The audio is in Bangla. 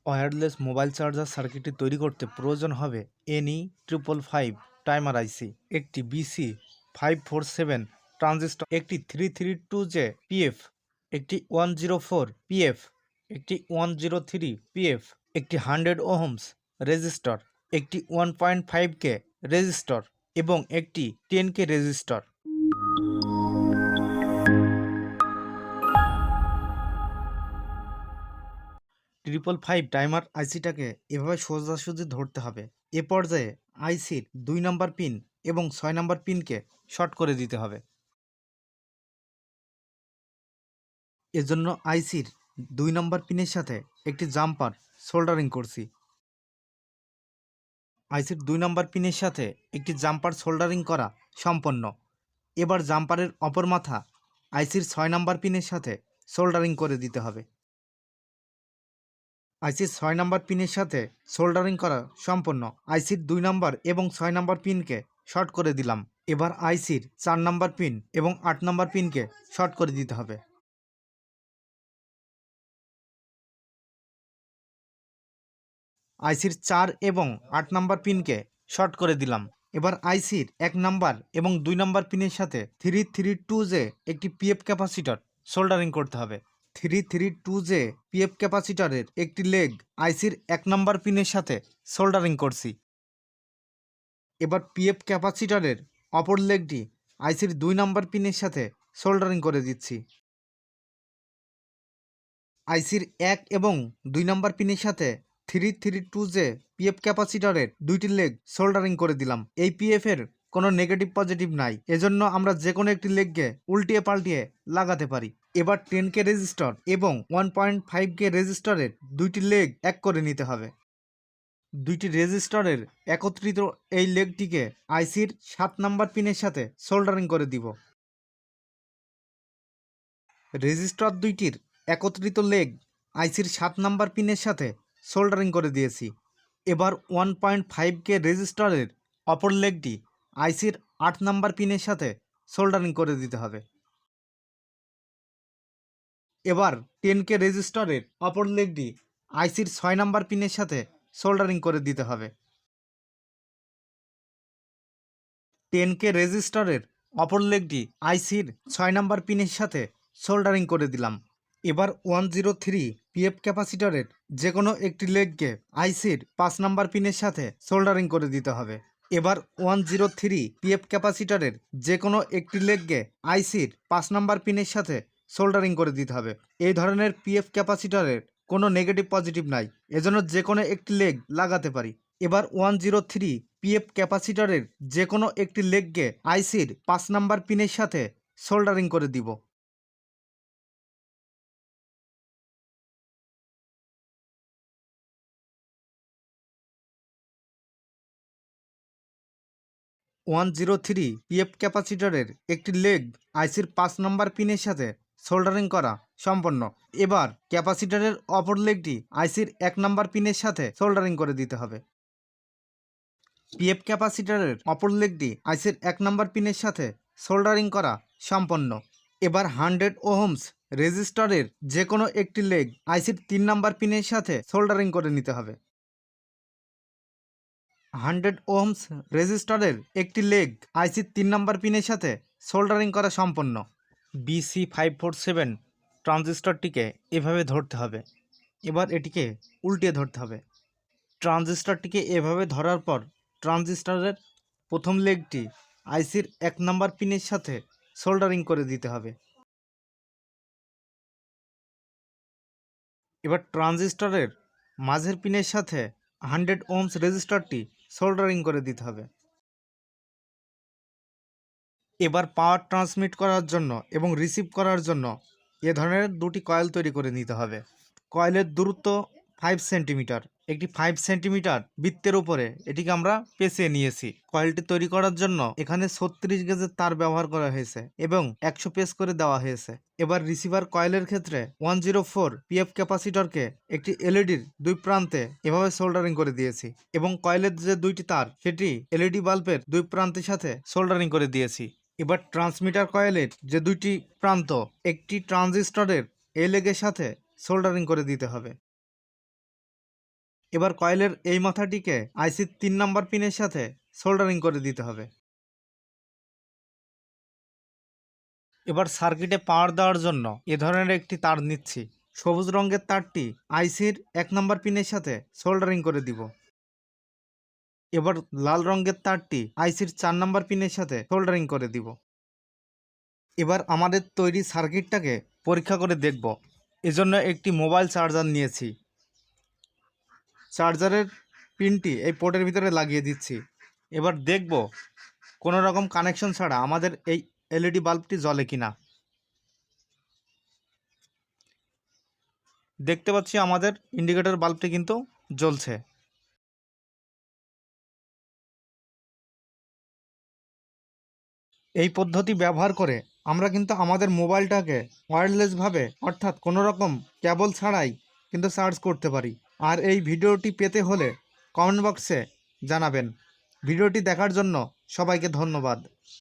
ওয়্যারলেস মোবাইল চার্জার সার্কিটটি তৈরি করতে প্রয়োজন হবে NE555 টাইমার আইসি, একটি BC547 ট্রানজিস্টর, একটি 332J PF, একটি 104 PF, একটি 103 PF, একটি 100 ওহমস রেজিস্টর, একটি 1.5K রেজিস্টর এবং একটি 10K resistor. Triple five timer আইসিটাকে এভাবে সোজাসুজি ধরতে হবে। এ পর্যায়ে আইসির 2 নম্বর পিন এবং 6 নম্বর পিনকে শর্ট করে দিতে হবে। এজন্য আইসির 2 নম্বর পিনের সাথে একটি জাম্পার সোল্ডারিং করছি। আইসির 2 নম্বর পিনের সাথে একটি জাম্পার সোল্ডারিং করা সম্পন্ন। এবার জাম্পারের অপর মাথা আইসির 6 নম্বর পিনের সাথে সোল্ডারিং করে দিতে হবে। আইসির 6 নম্বর পিনের সাথে সোল্ডারিং করা সম্পন্ন। আইসির 2 নম্বর এবং 6 নম্বর পিনকে শর্ট করে দিলাম। এবার আইসির 4 নম্বর পিন এবং 8 নম্বর পিনকে শর্ট করে দিতে হবে। আইসির 4 এবং 8 নম্বর পিনকে শর্ট করে দিলাম। এবার আইসির 1 নম্বর এবং 2 নম্বর পিনের সাথে 332J একটি পিএফ ক্যাপাসিটর সোল্ডারিং করতে হবে। 332J পিএফ ক্যাপাসিটরের একটি লেগ আইসির 1 নম্বর পিনের সাথে সোল্ডারিং করছি। এবার পিএফ ক্যাপাসিটরের অপর লেগটি আইসির 2 নম্বর পিনের সাথে সোল্ডারিং করে দিচ্ছি। আইসির 1 এবং 2 নম্বর পিনের সাথে 332J পিএফ ক্যাপাসিটরের 2টি লেগ সোল্ডারিং করে দিলাম। এই পিএফ এর কোনো নেগেটিভ পজিটিভ নাই, এজন্য আমরা যে কোনো একটি লেগকে উল্টিয়ে পাল্টিয়ে লাগাতে পারি। এবার 10K রেজিস্টর এবং 1.5K রেজিস্টরের 2টি লেগ এক করে নিতে হবে। 2টি রেজিস্টরের একত্রিত এই লেগটিকে আইসির 7 নম্বর পিনের সাথে সোল্ডারিং করে দিব। রেজিস্টর 2টির একত্রিত লেগ আইসির 7 নম্বর পিনের সাথে সোল্ডারিং করে দিয়েছি। এবার 1.5K রেজিস্টরের অপর লেগটি আইসির 8 নম্বর পিনের সাথে সোল্ডারিং করে দিতে হবে। এবার 10K রেজিস্টরের অপর লেগটি আইসির 6 নম্বর পিনের সাথে সোল্ডারিং করে দিতে হবে। 10K রেজিস্টরের অপর লেগটি আইসির 6 নম্বর পিনের সাথে সোল্ডারিং করে দিলাম। এবার 103 পিএফ ক্যাপাসিটরের যে কোনো একটি লেগকে আইসির 5 নম্বর পিনের সাথে সোল্ডারিং করে দিতে হবে। এবার 103 পিএফ ক্যাপাসিটরের যে কোনো একটি লেগকে আইসির 5 নম্বর পিনের সাথে সোল্ডারিং করে দিতে হবে। এই ধরনের পিএফ ক্যাপাসিটরের কোনো নেগেটিভ পজিটিভ নাই, এজন্য যে কোনো একটি লেগ লাগাতে পারি। এবার 103 পিএফ ক্যাপাসিটরের যে কোনো একটি লেগকে আইসির 5 নম্বর পিনের সাথে সোল্ডারিং করে দিব। 103 পিএফ ক্যাপাসিটরের একটি লেগ আইসির 5 নম্বর পিনের সাথে সোল্ডারিং করা সম্পন্ন। এবার ক্যাপাসিটরের অপর লেগটি আইসির 1 নম্বর পিনের সাথে সোল্ডারিং করে দিতে হবে। পিএফ ক্যাপাসিটরের অপর লেগটি আইসির 1 নম্বর পিনের সাথে সোল্ডারিং করা সম্পন্ন। এবার 100 ওহমস রেজিস্টরের যে কোনো একটি লেগ আইসির 3 নম্বর পিনের সাথে সোল্ডারিং করে নিতে হবে। 100 ওহমস রেজিস্টরের একটি লেগ আইসির 3 নম্বর পিনের সাথে সোল্ডারিং করা সম্পন্ন। BC547 ট্রানজিস্টরটিকে এভাবে ধরতে হবে। এবার এটিকে উল্টিয়ে ধরতে হবে। ট্রানজিস্টরটিকে এভাবে ধরার পর ট্রানজিস্টরের প্রথম লেগটি আইসির 1 নম্বর পিনের সাথে সোল্ডারিং করে দিতে হবে। এবার ট্রানজিস্টরের মাঝের পিনের সাথে 100 ওহমস রেজিস্টরটি সোল্ডারিং করে দিতে হবে। এবার পাওয়ার ট্রান্সমিট করার জন্য এবং রিসিভ করার জন্য এ ধরনের 2টি কয়েল তৈরি করে নিতে হবে। কয়েলের দূরত্ব 5 সেন্টিমিটার। একটি 5 সেন্টিমিটার বৃত্তের উপরে এটিকে আমরা পেঁচিয়ে নিয়েছি। কয়েলটি তৈরি করার জন্য এখানে 36 গেজের তার ব্যবহার করা হয়েছে এবং 100 পেস করে দেওয়া হয়েছে। এবার রিসিভার কয়েলের ক্ষেত্রে 104 পিএফ ক্যাপাসিটরকে একটি এলইডির 2 প্রান্তে এভাবে সোল্ডারিং করে দিয়েছি এবং কয়েলের যে 2টি তার সেটি এলইডি বাল্বের 2 প্রান্তের সাথে সোল্ডারিং করে দিয়েছি। এবার ট্রান্সমিটার কয়েলের যে 2টি প্রান্ত একটি ট্রানজিস্টরের এই লেগের সাথে সোল্ডারিং করে দিতে হবে। এবার কয়েলের এই মাথাটিকে আইসির 3 নাম্বার পিনের সাথে সোল্ডারিং করে দিতে হবে। এবার সার্কিটে পাওয়ার দেওয়ার জন্য এ ধরনের একটি তার নিচ্ছি। সবুজ রঙের তারটি আইসির 1 নাম্বার পিনের সাথে সোল্ডারিং করে দিব। এবার লাল রঙের তারটি আইসির 4 নাম্বার পিনের সাথে সোল্ডারিং করে দিব। এবার আমাদের তৈরি সার্কিটটাকে পরীক্ষা করে দেখব। এজন্য একটি মোবাইল চার্জার নিয়েছি। চার্জারের পিনটি এই পোর্টের ভিতরে লাগিয়ে দিচ্ছি। এবার দেখব কোনো রকম কানেকশন ছাড়া আমাদের এই এলইডি বাল্বটি জ্বলে কিনা। দেখতে পাচ্ছি আমাদের ইন্ডিকেটর বাল্বটি কিন্তু জ্বলছে। এই পদ্ধতি ব্যবহার করে আমরা কিন্তু আমাদের মোবাইলটাকে ওয়্যারলেসভাবে অর্থাৎ কোনো রকম কেবল ছাড়াই কিন্তু চার্জ করতে পারি। আর এই ভিডিওটি পেতে হলে কমেন্ট বক্সে জানাবেন। ভিডিওটি দেখার জন্য সবাইকে ধন্যবাদ।